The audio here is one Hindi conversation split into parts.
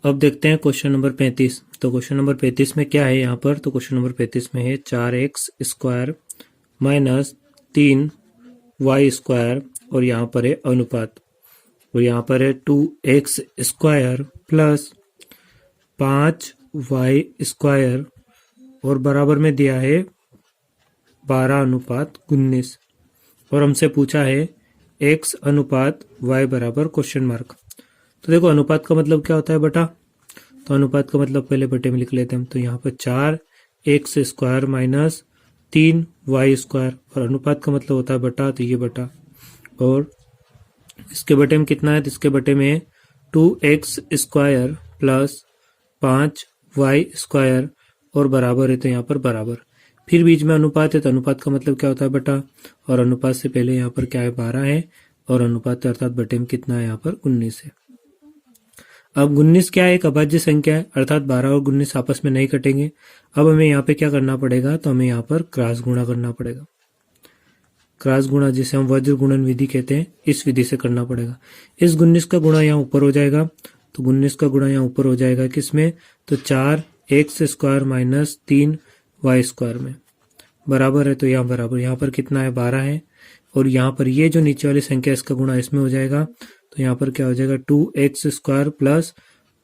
अब देखते हैं क्वेश्चन नंबर 35। तो क्वेश्चन नंबर 35 में क्या है यहाँ पर, तो क्वेश्चन नंबर 35 में है 4x square minus 3y square और यहाँ पर है अनुपात, और यहाँ पर है 2x square plus 5y square और बराबर में दिया है 12:19 और हमसे पूछा है x अनुपात y बराबर क्वेश्चन मार्क। तो देखो अनुपात का मतलब क्या होता है बटा, तो अनुपात का मतलब पहले बटे में लिख लेते हैं हम। तो यहाँ पर 4x square minus 3y square और अनुपात का मतलब होता है बटा, तो ये बटा, और इसके बटे में कितना है, तो इसके बटे में 2x square plus 5y square और बराबर है, तो यहाँ पर बराबर, फिर बीच में अनुपात है, तो अनुपात का मतलब क्या होता है बटा, और अनुपात से पहले यहाँ पर क्या है 12 है, और अनुपात अर्थात बटे में कितना है यहाँ पर 19 है। अब 19 क्या है, एक अभाज्य संख्या है, अर्थात 12 और 19 आपस में नहीं कटेंगे। अब हमें यहाँ पे क्या करना पड़ेगा, तो हमें यहाँ पर क्रॉस गुणा करना पड़ेगा। क्रॉस गुणा जिसे हम वज्र गुणन विधि कहते हैं, इस विधि से करना पड़ेगा। इस 19 का गुणा यहाँ ऊपर हो जाएगा, तो 19 का गुणा यहाँ ऊपर हो जाएगा किसमें, तो 4x square minus 3y square में, बराबर है, तो यहाँ बराबर, यहाँ पर कितना है 12 है, और यहाँ पर ये जो नीचे वाली संख्या इसका गुणा इसमें हो जाएगा, तो यहाँ पर क्या हो जाएगा 2x square plus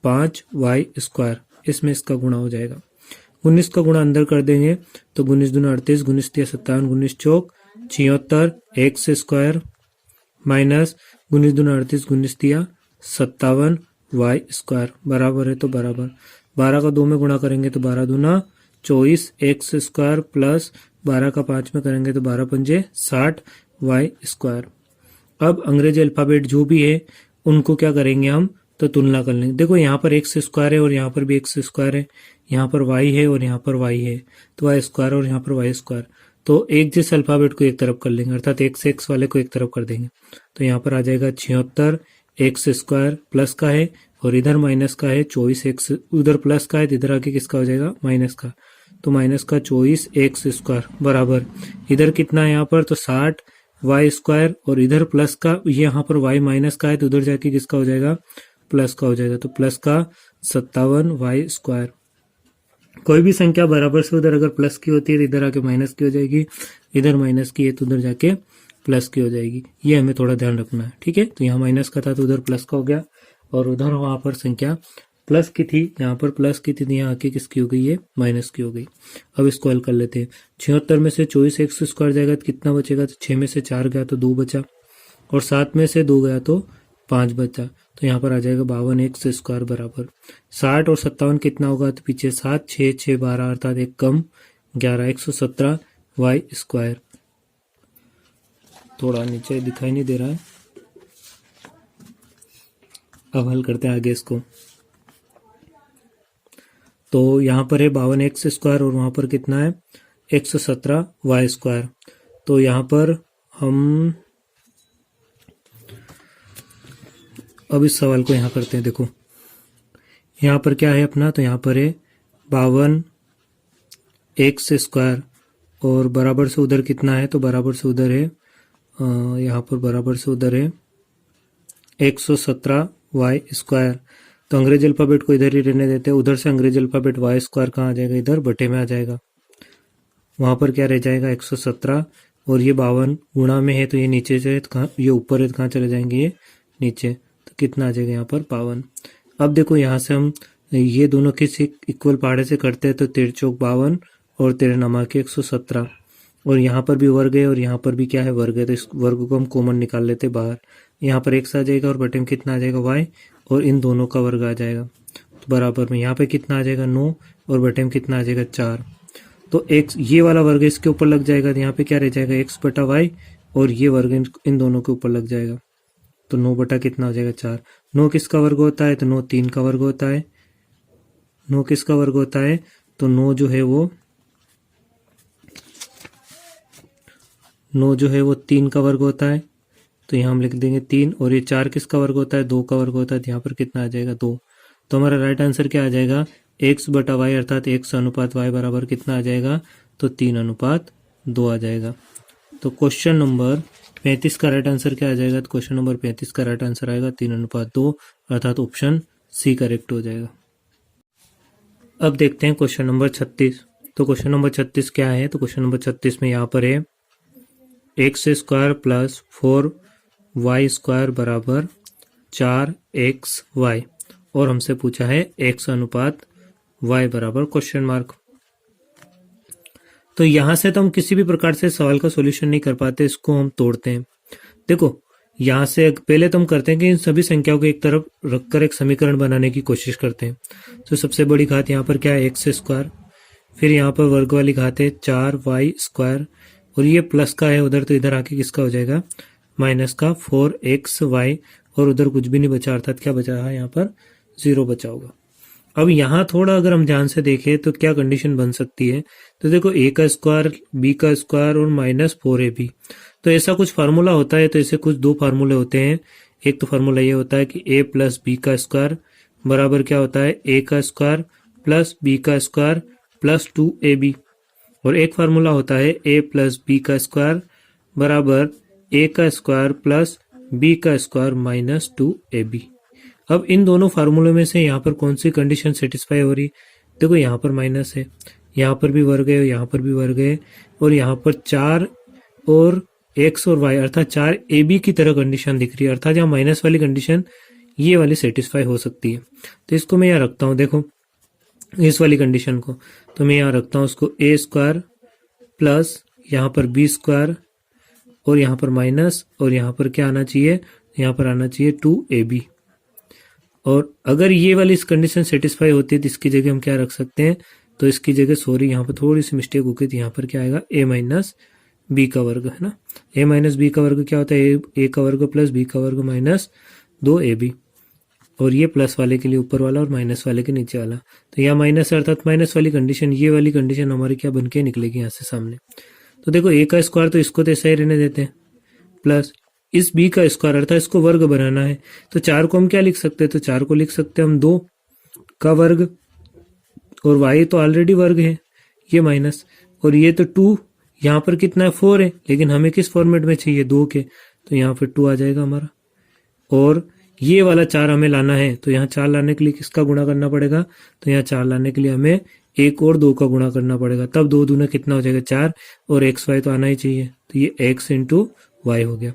5y square, इसमें इसका गुणा हो जाएगा। 19 का गुणा अंदर कर देंगे, तो 19 दूना 38, 19 तिया 57, 19 चौक 76 x स्क्वायर माइनस 19 दूना 38, 19 तिया 57 y स्क्वायर, बराबर है, तो बराबर 12 का 2 में गुणा करेंगे तो 12 दूना 24 x स्क्वायर प्लस 12 का 5 में करेंगे तो 12 पंजे 60 y स्क्वायर। अब अंग्रेजी अल्फाबेट जो भी है उनको क्या करेंगे हम, तो तुलना कर लेंगे। देखो यहाँ पर x स्क्वायर है और यहाँ पर भी x स्क्वायर है, यहाँ पर y है और यहाँ पर y है, तो y स्क्वायर और यहाँ पर y स्क्वायर, तो एक जैसे अल्फाबेट को एक तरफ कर लेंगे, अर्थात x वाले को एक तरफ कर देंगे, तो यहाँ पर आ जाएगा 76 x स्क्वायर प्लस का है और इधर माइनस का है 24x, उधर प्लस का है तो इधर आके किसका हो जाएगा माइनस का, तो माइनस का 24x स्क्वायर बराबर, इधर कितना है यहाँ पर, तो 60 y स्क्वायर और इधर प्लस का, ये यहाँ पर y माइनस का है तो उधर जाके किसका हो जाएगा प्लस का हो जाएगा, तो प्लस का 57 y स्क्वायर। कोई भी संख्या बराबर से उधर अगर प्लस की होती है तो इधर आके माइनस की हो जाएगी, इधर माइनस की है तो उधर जाके प्लस की हो जाएगी, ये हमें थोड़ा ध्यान रखना है, ठीक है। तो यहाँ माइनस का था तो उधर प्लस का हो गया, और उधर वहां पर संख्या प्लस की थी, यहाँ पर प्लस की थी, यहाँ आके किसकी हो गई है माइनस की हो गई। अब इसको हल कर लेते हैं। 76 में से 24x स्क्वायर जाएगा तो कितना बचेगा, तो 6 में से 4 गया तो 2 बचा, और 7 में से 2 गया तो 5 बचा, तो यहाँ पर आ जाएगा 52x स्क्वायर बराबर 60 और 57 कितना होगा, तो पीछे 7 6 6 12 अर्थात एक कम 11 117 y स्क्वायर। थोड़ा नीचे दिखाई नहीं दे रहा है, अब हल करते हैं आगे इसको। तो यहाँ पर है 52x स्क्वायर और वहां पर कितना है 117 y स्क्वायर। तो यहाँ पर हम अब इस सवाल को यहाँ करते हैं। देखो यहाँ पर क्या है अपना, तो यहाँ पर है 52x स्क्वायर और बराबर से उधर कितना है, तो बराबर से उधर है यहाँ पर बराबर से उधर है 117 y स्क्वायर। तो अंग्रेजी अल्फाबेट को इधर ही रहने देते हैं, उधर से अंग्रेजी अल्फाबेट y स्क्वायर कहाँ आ जाएगा, इधर बटे में आ जाएगा, वहां पर क्या रह जाएगा 117, और ये 52 गुणा में है तो ये नीचे से तो ये ऊपर है तो कहाँ चले जाएंगे ये नीचे, तो कितना आ जाएगा यहाँ पर 52। अब देखो यहाँ से हम ये दोनों किस इक्वल पहाड़े से करते हैं, तो 13 चौक 52 और 13 नमक 117, और यहाँ पर भी वर्ग है और यहाँ पर भी क्या है वर्ग है, तो इस वर्ग को हम कॉमन निकाल लेते बाहर, यहाँ पर x आ जाएगा और बटे में कितना आ जाएगा y, और इन दोनों का वर्ग आ जाएगा, तो बराबर में यहाँ पे कितना आ जाएगा 9 और बटे में कितना आ जाएगा 4, तो x ये वाला वर्ग इसके ऊपर लग जाएगा, तो यहाँ पे क्या रह जाएगा x बटा y, और ये वर्ग इन दोनों के ऊपर लग जाएगा, तो 9 बटा कितना हो जाएगा 4। 9 किसका वर्ग होता है, तो 9 3 का वर्ग होता है, 9 किसका वर्ग होता है, तो 9 जो है वो 3 का वर्ग होता है, तो यहाँ हम लिख देंगे 3, और ये 4 किसका वर्ग होता है, 2 का वर्ग होता है, तो यहाँ पर कितना आ जाएगा 2। तो हमारा राइट आंसर क्या आ जाएगा x बटा y अर्थात x अनुपात y बराबर कितना आ जाएगा, तो 3:2 आ जाएगा। तो क्वेश्चन नंबर 35 का राइट आंसर क्या आ जाएगा, तो क्वेश्चन नंबर 35 का राइट आंसर आएगा 3:2 अर्थात ऑप्शन सी करेक्ट हो जाएगा। अब देखते हैं क्वेश्चन नंबर 36। तो क्वेश्चन नंबर 36 क्या है? तो क्वेश्चन नंबर 36 में यहाँ पर है x square plus 4y square बराबर 4xy और हमसे पूछा है x अनुपात y बराबर क्वेश्चन मार्क। तो यहां से तो हम किसी भी प्रकार से सवाल का सॉल्यूशन नहीं कर पाते, इसको हम तोड़ते हैं। देखो यहां से पहले तो हम करते हैं कि इन सभी संख्याओं को एक तरफ रखकर एक समीकरण बनाने की कोशिश करते हैं। तो सबसे बड़ी घात यहाँ पर क्या है? एक्स स्क्वायर, फिर यहाँ पर वर्ग वाली घात है 4y स्क्वायर और ये प्लस का है उधर, तो इधर आके किसका हो जाएगा? माइनस का 4xy और उधर कुछ भी नहीं बचा, अर्थात क्या बचा है यहाँ पर? 0 बचा होगा। अब यहाँ थोड़ा अगर हम ध्यान से देखें तो क्या कंडीशन बन सकती है? तो देखो a का स्क्वायर, b का स्क्वायर और माइनस 4ab, तो ऐसा कुछ फार्मूला होता है। तो ऐसे कुछ दो फार्मूले होते हैं। एक तो फार्मूला ये होता है कि a प्लस बी का स्क्वायर बराबर क्या होता है? a का स्क्वायर प्लस b का स्क्वायर प्लस 2ab, और एक फार्मूला होता है a प्लस बी का स्क्वायर बराबर a का स्क्वायर प्लस b का स्क्वायर माइनस 2ab। अब इन दोनों फार्मूलों में से यहाँ पर कौन सी कंडीशन सेटिस्फाई हो रही? देखो यहाँ पर माइनस है, यहाँ पर भी वर्ग है, यहाँ पर भी वर्ग है, और यहाँ पर 4 और x और y अर्थात 4ab की तरह कंडीशन दिख रही है, अर्थात यहाँ माइनस वाली कंडीशन ये वाली सेटिस्फाई हो सकती है। तो इसको मैं यहाँ रखता हूँ, देखो इस वाली कंडीशन को तो मैं यहाँ रखता हूँ उसको a स्क्वायर प्लस यहाँ पर b स्क्वायर और यहाँ पर माइनस, और यहाँ पर क्या आना चाहिए? यहाँ पर आना चाहिए 2ab। और अगर ये वाली इस कंडीशन सेटिस्फाई होती है तो इसकी जगह हम क्या रख सकते हैं? तो इसकी जगह सॉरी यहाँ पर थोड़ी सी मिस्टेक हो गई थी, यहाँ पर क्या आएगा? a माइनस बी का वर्ग, है ना। a माइनस बी का वर्ग क्या होता है? a का वर्ग प्लस b का वर्ग माइनस 2ab, और ये प्लस वाले के लिए ऊपर वाला और माइनस वाले के नीचे वाला। तो यहाँ माइनस अर्थात माइनस वाली कंडीशन, ये वाली कंडीशन हमारी क्या बन के निकलेगी यहाँ से सामने? तो देखो a का स्क्वायर तो इसको तो ऐसा ही रहने देते हैं, प्लस इस b का स्क्वायर अर्थात इसको वर्ग बनाना है। तो 4 को हम क्या लिख सकते हैं? तो 4 को लिख सकते हैं हम 2 का वर्ग, और y तो ऑलरेडी वर्ग है, ये माइनस, और ये तो 2, यहाँ पर कितना है? 4 है, लेकिन हमें किस फॉर्मेट में चाहिए? 2 के, तो यहाँ पर 2 आ जाएगा हमारा। और ये वाला 4 हमें लाना है, तो यहाँ 4 लाने के लिए किसका गुणा करना पड़ेगा? तो यहाँ 4 लाने के लिए हमें 1 और 2 का गुणा करना पड़ेगा, तब 2 दूना कितना हो जाएगा? 4, और एक्स वाई तो आना ही चाहिए, तो ये x इंटू वाई हो गया।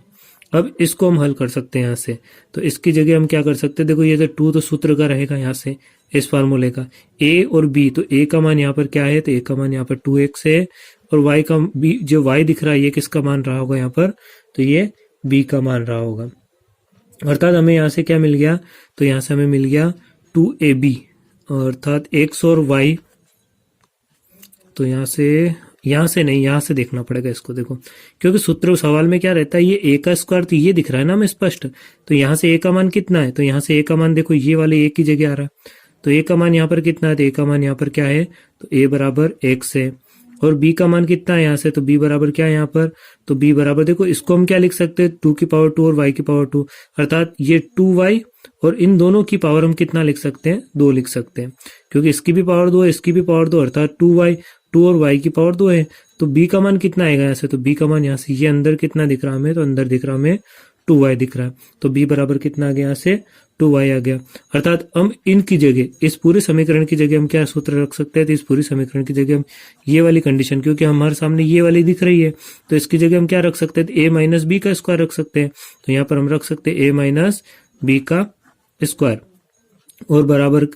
अब इसको हम हल कर सकते हैं यहाँ से। तो इसकी जगह हम क्या कर सकते हैं? देखो ये तो 2 तो सूत्र का रहेगा यहाँ से, इस फार्मूले का a और b, तो a का मान यहाँ पर क्या है? तो a का मान यहाँ पर 2x है, और y का b जो y दिख रहा है ये किसका मान रहा होगा यहाँ पर? तो ये b का मान रहा होगा। अर्थात हमें यहाँ से क्या मिल गया? तो यहाँ से हमें मिल गया 2ab, अर्थात x और y। तो यहाँ से नहीं, यहाँ से देखना पड़ेगा इसको, देखो क्योंकि सूत्र सवाल में क्या रहता है? ये a का स्क्वायर, तो ये दिख रहा है ना हमें स्पष्ट। तो यहाँ से a का मान कितना है? तो यहाँ से a का मान देखो ये वाले a की जगह आ रहा है, तो a का मान यहाँ पर कितना है? तो a का मान यहाँ पर क्या है? तो a बराबर x है, और b का मान कितना है यहाँ से? तो b बराबर क्या है यहाँ पर? तो b बराबर देखो इसको हम क्या लिख सकते हैं? 2 की पावर 2 और y की पावर 2, अर्थात ये 2y, और इन दोनों की पावर हम कितना लिख सकते हैं? 2 लिख सकते हैं, क्योंकि इसकी भी पावर 2 है, इसकी भी पावर 2, अर्थात 2y, 2 और y की पावर 2 है। तो b का मान कितना आएगा यहाँ से? तो b का मान यहाँ से ये अंदर कितना दिख रहा है हमें? तो अंदर दिख रहा है हमें 2y दिख रहा है, तो b बराबर कितना आ गया? यहाँ से 2y आ गया। अर्थात हम इनकी जगह, इस पूरे समीकरण की जगह हम क्या सूत्र रख सकते हैं? तो इस पूरी समीकरण की जगह हम ये वाली कंडीशन, क्योंकि हमारे सामने ये वाली दिख रही है, तो इसकी जगह हम क्या रख सकते हैं? a माइनस बी का स्क्वायर रख सकते हैं। तो यहाँ पर हम रख सकते हैं a माइनस बी का स्क्वायर, और बराबर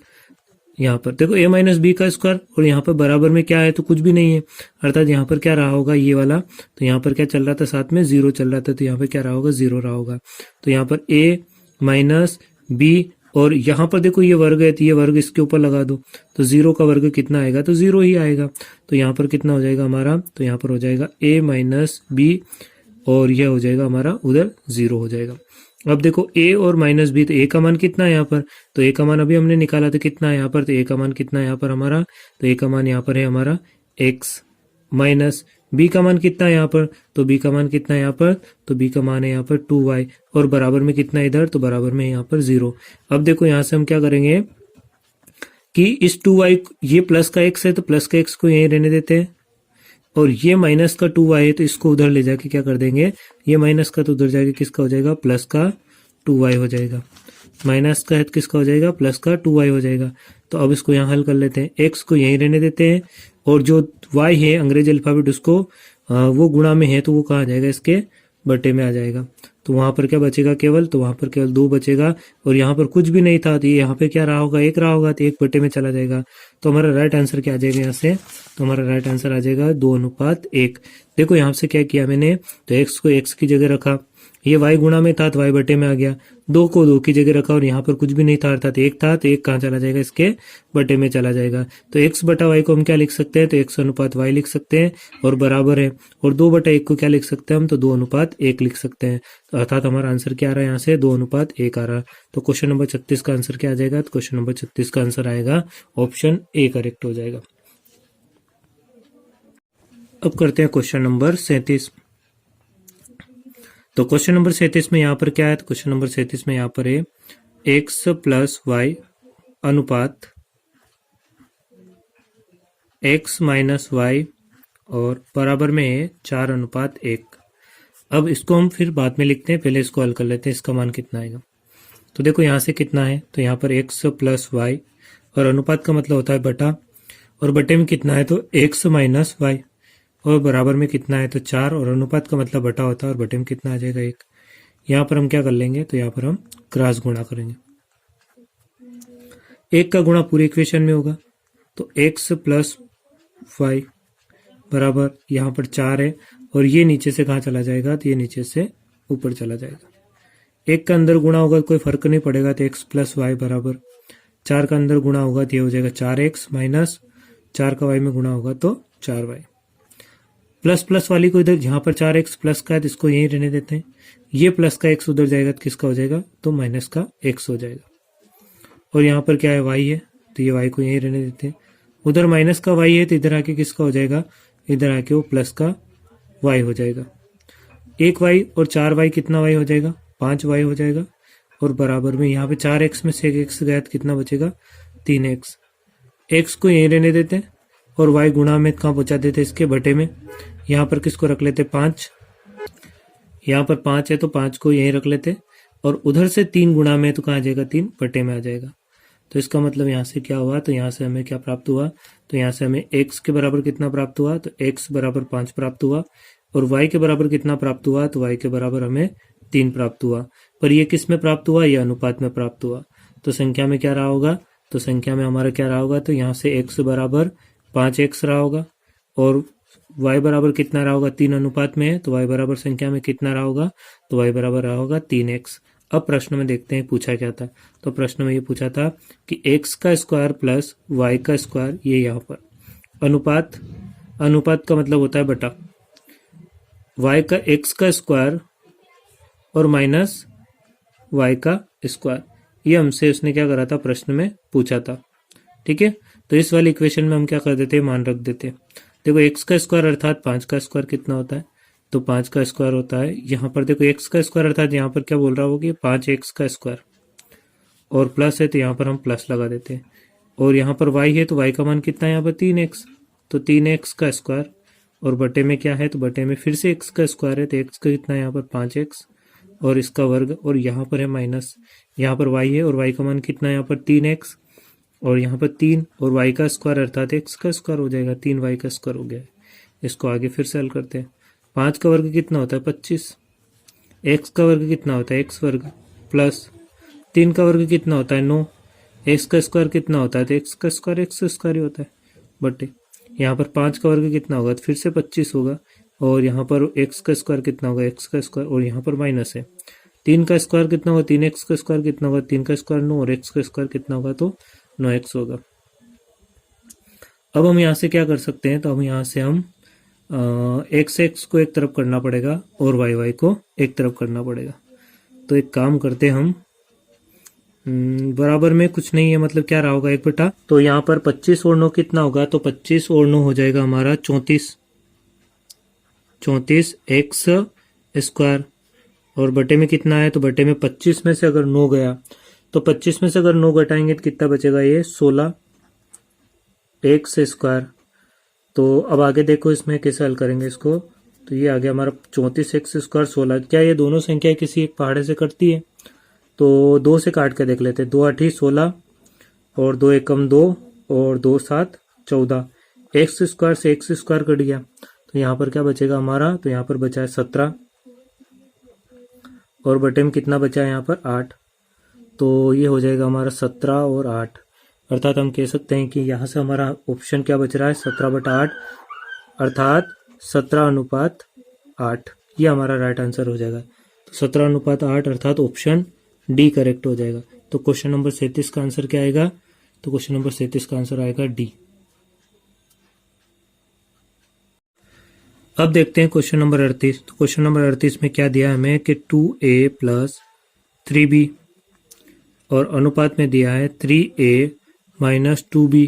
यहाँ पर देखो a माइनस बी का स्क्वायर, और यहाँ पर बराबर में क्या है? तो कुछ भी नहीं है, अर्थात यहाँ पर क्या रहा होगा? ये वाला, तो यहाँ पर क्या चल रहा था? साथ में 0 चल रहा था, तो यहाँ पर क्या रहा होगा? 0 रहा होगा। तो यहाँ पर a माइनस बी, और यहाँ पर देखो ये वर्ग है, तो ये वर्ग इसके ऊपर लगा दो, तो 0 का वर्ग कितना आएगा? तो 0 ही आएगा। तो यहाँ पर कितना हो जाएगा हमारा? तो यहाँ पर हो जाएगा a माइनस बी, और यह हो जाएगा हमारा उधर 0 हो जाएगा। अब देखो a और माइनस बी, तो a का मान कितना है यहाँ पर? तो a का मान अभी हमने निकाला, तो कितना है यहाँ पर? तो a का मान कितना है यहाँ पर हमारा? तो a का मान यहाँ पर है हमारा x, माइनस b का मान कितना है यहाँ पर? तो b का मान कितना है यहाँ पर? तो b का मान है यहाँ पर 2y, और बराबर में कितना इधर? तो बराबर में यहाँ पर 0। अब देखो यहाँ से हम क्या करेंगे कि इस 2y, ये प्लस का x है तो प्लस का x को यहीं रहने देते हैं, और ये माइनस का 2y है तो इसको उधर ले जाके क्या कर देंगे? ये माइनस का तो उधर जाके किसका हो जाएगा? प्लस का 2y हो जाएगा। माइनस का है तो किसका हो जाएगा, प्लस का 2y हो जाएगा। तो अब इसको यहाँ हल कर लेते हैं, x को यहीं रहने देते हैं और जो y है अंग्रेजी अल्फाबेट उसको वो गुणा में है तो वो कहाँ आ जाएगा, इसके बटे में आ जाएगा। तो वहां पर क्या बचेगा केवल, तो वहां पर केवल 2 बचेगा और यहाँ पर कुछ भी नहीं था तो ये यहाँ पे क्या रहा होगा, 1 रहा होगा तो 1 बटे में चला जाएगा। तो हमारा राइट आंसर क्या आ जाएगा यहाँ से, तो हमारा राइट आंसर आ जाएगा 2:1। देखो यहाँ से क्या किया मैंने, तो x को x की जगह रखा, ये y गुणा में था तो y बटे में आ गया, 2 को 2 की जगह रखा और यहाँ पर कुछ भी नहीं था अर्थात 1 था तो 1 कहाँ चला जाएगा, इसके बटे में चला जाएगा। तो x बटा y को हम क्या लिख सकते हैं, तो x अनुपात y लिख सकते हैं और बराबर है, और 2 बटा 1 को क्या लिख सकते हैं हम, तो 2:1 लिख सकते हैं। तो अर्थात हमारा आंसर क्या आ रहा है यहाँ से, 2:1 आ रहा है। तो क्वेश्चन नंबर 36 का आंसर क्या आ जाएगा, तो क्वेश्चन नंबर 36 का आंसर आएगा ऑप्शन ए करेक्ट हो जाएगा। अब करते हैं क्वेश्चन नंबर 37। तो क्वेश्चन नंबर 37 में यहाँ पर क्या है, तो क्वेश्चन नंबर 37 में यहाँ पर है x प्लस वाई अनुपात x माइनस वाई और बराबर में है 4:1। अब इसको हम फिर बाद में लिखते हैं, पहले इसको हल कर लेते हैं, इसका मान कितना आएगा। तो देखो यहाँ से कितना है, तो यहाँ पर x प्लस वाई और अनुपात का मतलब होता है बटा, और बटे में कितना है तो x माइनस वाई और बराबर में कितना है तो 4, और अनुपात का मतलब बटा होता है और बटे में कितना आ जाएगा 1। यहाँ पर हम क्या कर लेंगे, तो यहाँ पर हम क्रॉस गुणा करेंगे, 1 का गुणा पूरे इक्वेशन में होगा, तो x प्लस वाई बराबर यहाँ पर 4 है और ये नीचे से कहाँ चला जाएगा, तो ये नीचे से ऊपर चला जाएगा। 1 का अंदर गुणा होगा कोई फर्क नहीं पड़ेगा, तो x प्लस वाई बराबर 4 का अंदर गुणा होगा तो ये हो जाएगा 4x माइनस 4 का y में गुणा होगा तो 4y। प्लस प्लस वाली को इधर, जहां पर 4x प्लस का है तो इसको यहीं रहने देते हैं, ये प्लस का x उधर जाएगा तो किसका हो जाएगा, तो माइनस का x हो जाएगा। और यहाँ पर क्या है, y है तो ये y को यहीं रहने देते हैं, उधर माइनस का y है तो इधर आके किसका हो जाएगा, इधर आके वो प्लस का y हो जाएगा। 1y और 4y कितना y हो जाएगा, 5y हो जाएगा, और बराबर में यहाँ पे 4x में से एक x गया तो कितना बचेगा, 3x। x को यहीं रहने देते हैं और y गुणा में कहाँ पहुंचा देते, इसके बटे में। यहाँ पर किसको रख लेते, 5, यहाँ पर 5 है तो 5 को यहीं रख लेते, और उधर से 3 गुणा में तो कहाँ आ जाएगा, 3 बटे में आ जाएगा। तो इसका मतलब यहाँ से क्या हुआ, तो यहाँ से हमें क्या प्राप्त हुआ, तो यहाँ से हमें x के बराबर कितना प्राप्त हुआ, तो x बराबर 5 प्राप्त हुआ, और y के बराबर कितना प्राप्त हुआ, तो y के बराबर हमें 3 प्राप्त हुआ। पर ये किस में प्राप्त हुआ, ये अनुपात में प्राप्त हुआ। तो संख्या में क्या रहा होगा, तो संख्या में हमारा क्या रहा होगा, तो यहाँ से x बराबर 5x रहा होगा और y बराबर कितना रहा होगा, 3 अनुपात में है तो y बराबर संख्या में कितना रहा होगा, तो y बराबर रहा होगा 3x। अब प्रश्न में देखते हैं पूछा क्या था। तो प्रश्न में ये पूछा था कि x का स्क्वायर प्लस y का स्क्वायर, ये यहाँ पर अनुपात, अनुपात का मतलब होता है बटा, y का x का स्क्वायर और माइनस y का स्क्वायर, ये हमसे उसने क्या करा था, प्रश्न में पूछा था। ठीक है, तो इस वाली इक्वेशन में हम क्या कर देते हैं, मान रख देते हैं। देखो x का स्क्वायर अर्थात 5 का स्क्वायर कितना होता है, तो 5 का स्क्वायर होता है। यहाँ पर देखो x का स्क्वायर अर्थात यहाँ पर क्या बोल रहा होगा, 5x का स्क्वायर, और प्लस है तो यहाँ पर हम प्लस लगा देते हैं, और यहाँ पर y है तो y का मान कितना है यहाँ पर 3x, तो 3x का स्क्वायर, और बटे में क्या है, तो बटे में फिर से x का स्क्वायर है तो x का कितना है यहाँ पर 5x और इसका वर्ग, और यहाँ पर है माइनस, यहाँ पर y है और y का मान कितना है यहाँ पर 3x और यहाँ पर 3 और y का स्क्वायर अर्थात x का स्क्वायर हो जाएगा, 3y का स्क्वायर हो गया है। इसको आगे फिर से हल करते हैं। 5 का वर्ग कितना होता है 25, x का वर्ग कितना होता है x वर्ग, प्लस 3 का वर्ग कितना होता है 9, x का स्क्वायर कितना होता है, तो x का स्क्वायर x स्क्वायर ही होता है, बटे यहाँ पर 5 का वर्ग कितना होगा, तो फिर से 25 होगा, और यहाँ पर x का स्क्वायर कितना होगा, x का स्क्वायर, और यहाँ पर माइनस है। 3 का स्क्वायर कितना होगा, 3x का स्क्वायर कितना होगा, 3 का स्क्वायर 9, और x का स्क्वायर कितना होगा, तो 9x होगा। अब हम यहाँ से क्या कर सकते हैं, तो हम यहाँ से हम x को एक तरफ करना पड़ेगा और y को एक तरफ करना पड़ेगा। तो एक काम करते हैं हम, बराबर में कुछ नहीं है, मतलब क्या रहा होगा 1 बटा, तो यहाँ पर 25 और 9 कितना होगा, तो 25 और 9 हो जाएगा हमारा 34 x स्क्वायर, और बटे में कितना है, तो बटे में 25 में से अगर 9 गया तो 25 में से अगर 9 घटाएंगे तो कितना बचेगा, ये 16 x स्क्वायर। तो अब आगे देखो इसमें कैसे हल करेंगे इसको, तो ये आ गया हमारा 34 x स्क्वायर 16। क्या ये दोनों संख्या किसी एक पहाड़े से कटती है, तो 2 से काट के देख लेते हैं। 2 8 16 और 2 एकम 2 और 2 7 14। एक्स स्क्वायर से एक्स स्क्वायर कट गया, तो यहाँ पर क्या बचेगा हमारा, तो यहाँ पर बचा है 17 और बटे में कितना बचा है यहाँ पर 8। तो ये हो जाएगा हमारा 17 और 8, अर्थात हम कह सकते हैं कि यहाँ से हमारा ऑप्शन क्या बच रहा है 17/8, अर्थात 17:8। ये हमारा राइट आंसर हो जाएगा। तो 17:8 अर्थात ऑप्शन डी करेक्ट हो जाएगा। तो क्वेश्चन नंबर 37 का आंसर क्या आएगा, तो क्वेश्चन नंबर 37 का आंसर आएगा डी। अब देखते हैं क्वेश्चन नंबर 38। तो क्वेश्चन नंबर 38 में क्या दिया हमें कि 2a + 3b और अनुपात में दिया है 3a - 2b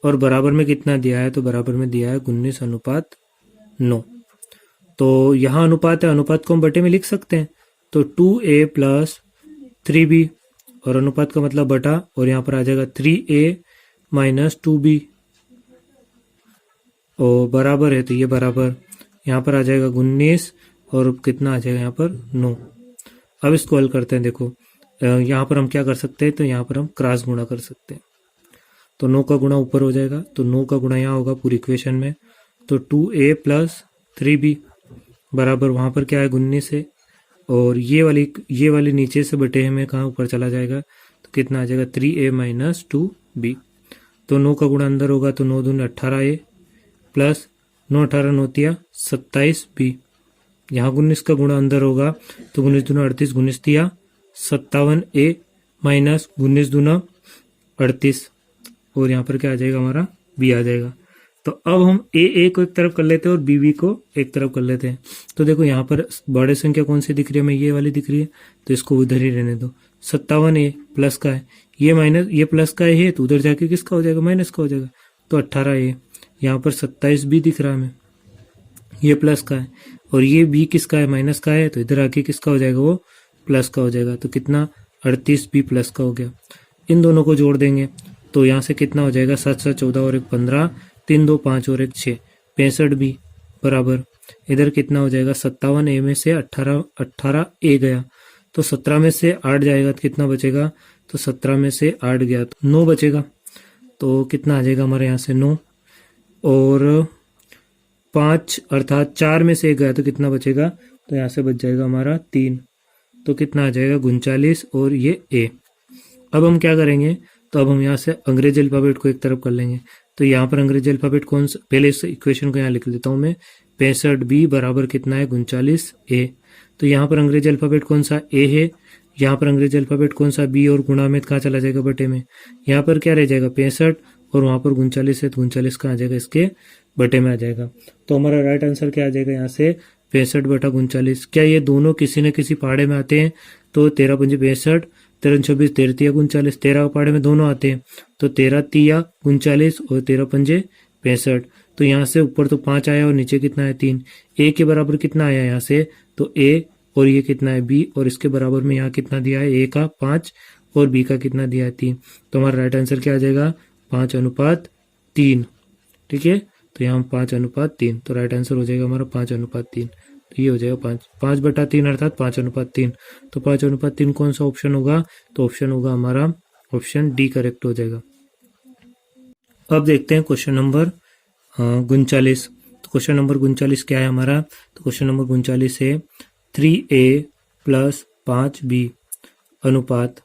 और बराबर में कितना दिया है, तो बराबर में दिया है 19:9। तो यहाँ अनुपात है, अनुपात को हम बटे में लिख सकते हैं। तो 2a + 3b और अनुपात का मतलब बटा, और यहाँ पर आ जाएगा 3a - 2b और बराबर है, तो ये बराबर यहाँ पर आ जाएगा 19 और कितना आ जाएगा यहाँ पर 9। अब इसको हल करते हैं। देखो यहाँ पर हम क्या कर सकते हैं, तो यहाँ पर हम क्रॉस गुणा कर सकते हैं। तो 9 का गुणा ऊपर हो जाएगा, तो 9 का गुणा यहाँ होगा पूरी इक्वेशन में। तो 2a + 3b बराबर वहाँ पर क्या है 19 है, और ये वाली नीचे से बटे में कहाँ ऊपर चला जाएगा, तो कितना आ जाएगा 3a - 2b। तो 9 का गुणा अंदर होगा, तो 9 दूनी 18a प्लस 9 18 9 तिया 27b। यहाँ 19 का गुणा अंदर होगा, तो 19 दूना 38 19 तिया 57a माइनस 19 दूना 38, और यहाँ पर क्या आ जाएगा हमारा b आ जाएगा। तो अब हम a को एक तरफ कर लेते हैं और b को एक तरफ कर लेते हैं। तो देखो यहाँ पर बड़े संख्या कौन सी दिख रही है, हमें ये वाली दिख रही है, तो इसको उधर ही रहने दो। 57a प्लस का है, ये प्लस का है, तो उधर जाके किसका हो जाएगा माइनस का हो जाएगा, तो 18a। यहाँ पर 27b दिख रहा है हमें, ये प्लस का है, और ये b किसका है माइनस का है, तो इधर आके किसका हो जाएगा वो प्लस का हो जाएगा। तो कितना 38b प्लस का हो गया। इन दोनों को जोड़ देंगे, तो यहाँ से कितना हो जाएगा 7 7 14 और 1 15, 3 2 5 और 1 6 65b बराबर इधर कितना हो जाएगा 57a में से 18a गया, तो 17 में से 8 जाएगा, तो कितना बचेगा, तो 17 में से 8 गया तो 9 बचेगा। तो कितना आ जाएगा हमारे यहाँ से 9, और 5 अर्थात 4 में से 1 गया, तो कितना बचेगा, तो यहाँ से बच जाएगा हमारा 3, तो कितना आ जाएगा 39 और ये a। अब हम क्या करेंगे, तो अब हम यहाँ से अंग्रेजी अल्फाबेट को एक तरफ कर लेंगे। तो यहाँ पर अंग्रेजी अल्फाबेट कौन सा, पहले इस इक्वेशन को यहाँ लिख लेता हूँ मैं, 65b बराबर कितना है 39a। तो यहाँ पर अंग्रेजी अल्फाबेट कौन सा a है, यहाँ पर अंग्रेजी अल्फाबेट कौन सा b, और गुणा में कहाँ चला जाएगा बटे में, यहाँ पर क्या रह जाएगा 65 और वहां पर 39 है, तो 39 कहाँ आ जाएगा इसके बटे में आ जाएगा। तो हमारा राइट आंसर क्या आ जाएगा यहाँ से 65/39। क्या ये दोनों किसी न किसी पहाड़े में आते हैं, तो 13 पंजे 65, 13 26 13 तिया 39, 13 पहाड़े में दोनों आते हैं, तो 13 तिया 39 और 13 पंजे 65। तो यहाँ से ऊपर तो 5 आया और नीचे कितना है 3, a के बराबर कितना आया यहाँ से, तो a और ये कितना है b, और इसके बराबर में यहाँ कितना दिया है a का 5 और b का कितना दिया है 3। तो हमारा राइट आंसर क्या आ जाएगा 5:3। ठीक है, तो यहाँ 5:3, तो राइट आंसर हो जाएगा हमारा 5:3। तो ये हो जाएगा 5/3 अर्थात 5:3। तो 5:3 कौन सा ऑप्शन होगा, तो ऑप्शन होगा हमारा ऑप्शन डी करेक्ट हो जाएगा। अब देखते हैं क्वेश्चन नंबर 39। तो क्वेश्चन नंबर 39 क्या है हमारा, तो क्वेश्चन नंबर 39 है 3a + 5b अनुपात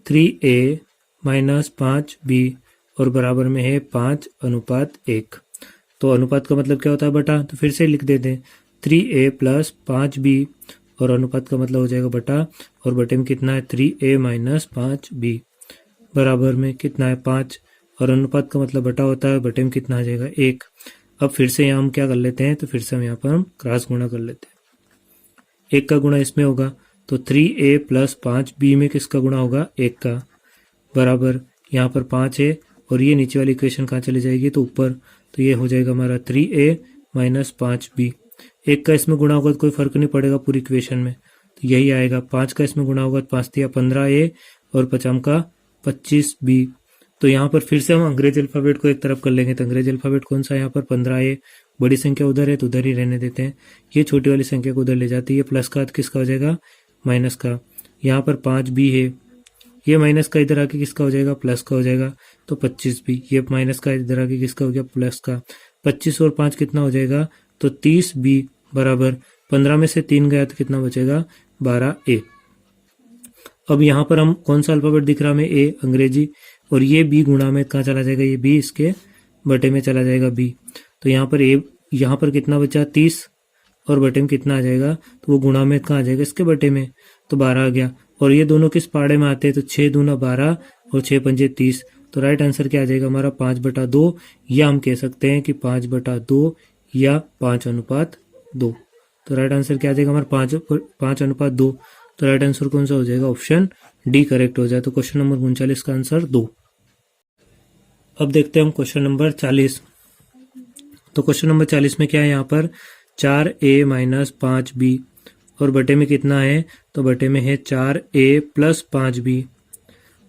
3a - 5b और बराबर में है 5:1। तो अनुपात का मतलब क्या होता है बटा, तो फिर से लिख देते हैं 3a + 5b और अनुपात का मतलब हो जाएगा बटा, और बटे में कितना है 3a - 5b बराबर में कितना है 5, और अनुपात का मतलब बटा होता है, बटे में कितना आ जाएगा 1। अब फिर से यहाँ हम क्या कर लेते हैं, तो फिर से हम यहाँ पर हम क्रॉस गुणा कर लेते हैं। 1 का गुणा इसमें होगा, तो 3a + 5b में किसका गुणा होगा 1 का, बराबर यहाँ पर 5 है, और ये नीचे वाली इक्वेशन कहाँ चली जाएगी, तो ऊपर, तो ये हो जाएगा हमारा 3a - 5b। 1 का इसमें गुणा होगा तो कोई फर्क नहीं पड़ेगा पूरी इक्वेशन में, तो यही आएगा। 5 का इसमें गुणा होगा तो 5 तिया 15a और 5 का 25b। तो यहाँ पर फिर से हम अंग्रेजी अल्फाबेट को एक तरफ कर लेंगे। तो अंग्रेजी अल्फाबेट कौन सा है यहाँ पर 15a, बड़ी संख्या उधर है तो उधर ही रहने देते हैं, ये छोटी वाली संख्या को उधर ले जाती है, प्लस का किसका हो जाएगा माइनस का, यहाँ पर 5b है, ये माइनस का इधर आके किसका हो जाएगा, प्लस का हो जाएगा, तो 25b, ये माइनस का इधर आके किसका हो गया, प्लस का। 25 और 5 कितना हो जाएगा, तो 30b बराबर 15 में से 3 गया तो कितना बचेगा, 12a। अब यहाँ पर हम कौन सा अल्फाबेट दिख रहा हमें, ए अंग्रेजी, और ये बी गुणा में कहाँ चला जाएगा, ये बी इसके बटे में चला जाएगा बी। तो यहाँ पर ए, यहाँ पर कितना बचा 30 और बटे में कितना आ जाएगा, तो वो गुणा में कहाँ आ जाएगा, इसके बटे में, तो 12 आ गया। और ये दोनों किस पाड़े में आते हैं, तो 6 दूना 12 और 6 पंजे 30। तो राइट आंसर क्या आ जाएगा हमारा 5/2, या हम कह सकते हैं कि 5/2 या 5:2। तो राइट आंसर क्या आ जाएगा हमारा 5:2। तो राइट आंसर कौन सा हो जाएगा, ऑप्शन डी करेक्ट हो जाए। तो क्वेश्चन नंबर 39 का आंसर 2। अब देखते हैं हम क्वेश्चन नंबर 40। तो क्वेश्चन नंबर 40 में क्या है, यहाँ पर 4a माइनस 5b और बटे में कितना है, तो बटे में है 4a प्लस 5b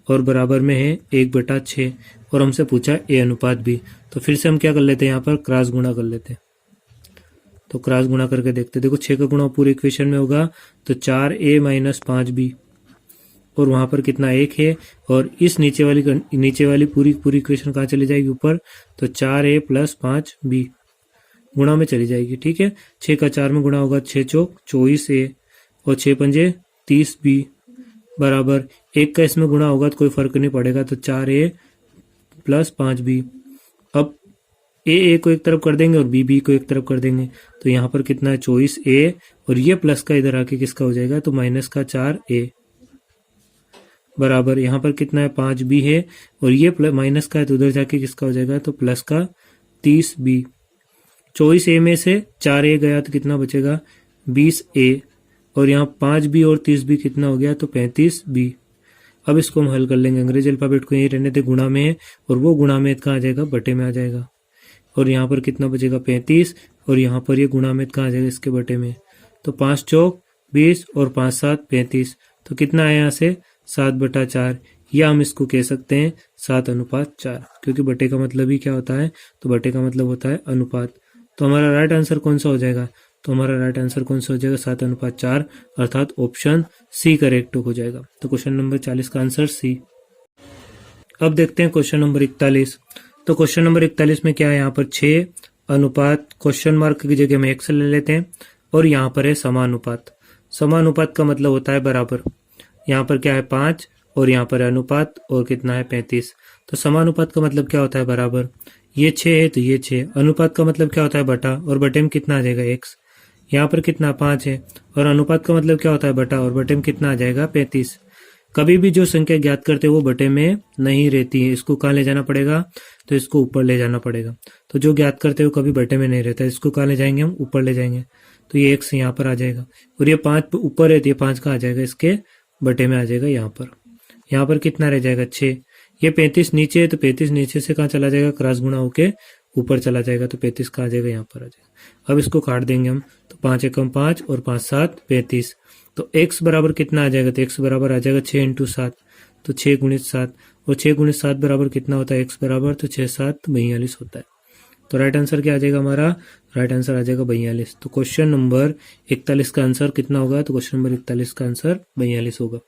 और बराबर में है 1/6 और हमसे पूछा a अनुपात b। तो फिर से हम क्या कर लेते हैं, यहाँ पर क्रॉस गुणा कर लेते हैं। तो क्रॉस गुणा करके देखते हैं, देखो 6 का गुणा पूरे इक्वेशन में होगा, तो 4a माइनस 5b और वहां पर कितना 1 है, और इस नीचे वाली पूरी इक्वेशन कहाँ चली जाएगी, ऊपर, तो 4a प्लस 5b गुणा में चली जाएगी। ठीक है, 6 का 4 में गुणा होगा, 6 चौक 24a और 6 पंजे 30b बराबर 1 का इसमें गुणा होगा तो कोई फर्क नहीं पड़ेगा, तो 4a प्लस 5b। अब ए को एक तरफ कर देंगे और बी को एक तरफ कर देंगे, तो यहाँ पर कितना है 24a और ये प्लस का इधर आके किसका हो जाएगा, तो माइनस का 4a बराबर यहाँ पर कितना है 5b है और ये माइनस का है तो उधर जाके किसका हो जाएगा, तो प्लस का 30b। 24a में से 4a गया तो कितना बचेगा 20a और यहाँ 5b और 30b कितना हो गया, तो 35b। अब इसको हम हल कर लेंगे, अंग्रेजी अल्फाबेट को यही रहने दे, गुणा में है और वो गुणा में कहाँ आ जाएगा, बटे में आ जाएगा। और यहाँ पर कितना बचेगा 35 और यहाँ पर ये गुणा में कहाँ आ जाएगा, इसके बटे में। तो 5 चौक 20 और 5 7 35, तो कितना आया यहाँ से 7/4, या हम इसको कह सकते हैं 7:4, क्योंकि बटे का मतलब ही क्या होता है, तो बटे का मतलब होता है अनुपात। तो हमारा राइट आंसर कौन सा हो जाएगा, तो हमारा राइट आंसर कौन सा हो जाएगा 7:4, अर्थात ऑप्शन सी करेक्ट हो जाएगा। तो क्वेश्चन नंबर 40 का आंसर सी। अब देखते हैं क्वेश्चन नंबर 41। तो क्वेश्चन नंबर 41 में क्या है, यहाँ पर 6 अनुपात क्वेश्चन मार्क की जगह में x ले लेते हैं और यहाँ पर है समानुपात। समानुपात का मतलब होता है बराबर। यहाँ पर क्या है 5 और यहाँ पर अनुपात और कितना है 35। तो समानुपात का मतलब क्या होता है बराबर, ये 6 है तो ये 6, अनुपात का मतलब क्या होता है बटा, और बटे में कितना आ जाएगा x। यहाँ पर कितना 5 है और अनुपात का मतलब क्या होता है बटा, और बटे में कितना आ जाएगा 35। कभी भी जो संख्या ज्ञात करते हैं वो बटे में नहीं रहती है, इसको कहाँ ले जाना पड़ेगा, तो इसको ऊपर ले जाना पड़ेगा। तो जो ज्ञात करते हो कभी बटे में नहीं रहता, इसको कहाँ ले जाएंगे हम, ऊपर ले जाएंगे। तो ये x यहाँ पर आ जाएगा और ये 5 ऊपर है तो ये 5 का आ जाएगा, इसके बटे में आ जाएगा यहाँ पर। यहाँ पर कितना रह जाएगा 6, ये 35 नीचे है तो 35 नीचे से कहाँ चला जाएगा, क्रॉस गुणा होके ऊपर चला जाएगा, तो 35 का आ जाएगा यहाँ पर आ जाएगा। अब इसको काट देंगे हम, तो 5 एकम 5 और 5 7 35। तो x बराबर कितना आ जाएगा, तो x बराबर आ जाएगा 6 × 7, तो 6 × 7 और 6 × 7 बराबर कितना होता है, x बराबर तो 6 7 42 होता है। तो राइट आंसर क्या आ जाएगा हमारा, राइट आंसर आ जाएगा 42। तो क्वेश्चन नंबर 41 का आंसर कितना होगा, तो क्वेश्चन नंबर 41 का आंसर 42 होगा।